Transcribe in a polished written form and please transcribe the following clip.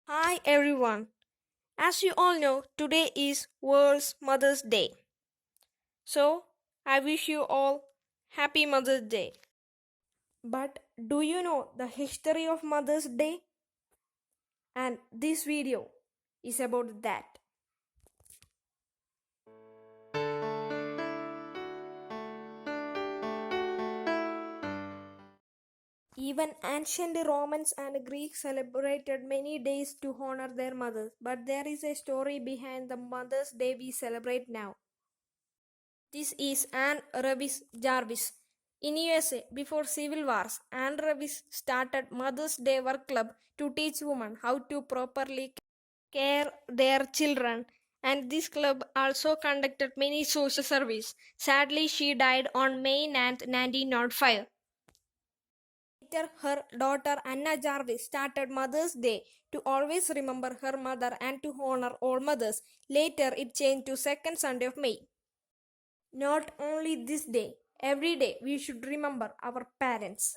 Hi everyone. As you all know, today is World's Mother's Day. So, I wish you all Happy Mother's Day. But do you know the history of Mother's Day? And this video is about that. Even ancient Romans and Greeks celebrated many days to honor their mothers, but there is a story behind the Mother's Day we celebrate now. This is Anne Revis Jarvis. In USA, before civil wars, Anne Revis started Mother's Day Work Club to teach women how to properly care their children, and this club also conducted many social service. Sadly, she died on May 9th, 1905. Later, her daughter Anna Jarvis started Mother's Day to always remember her mother and to honor all mothers. Later, it changed to second Sunday of May. Not only this day, every day we should remember our parents.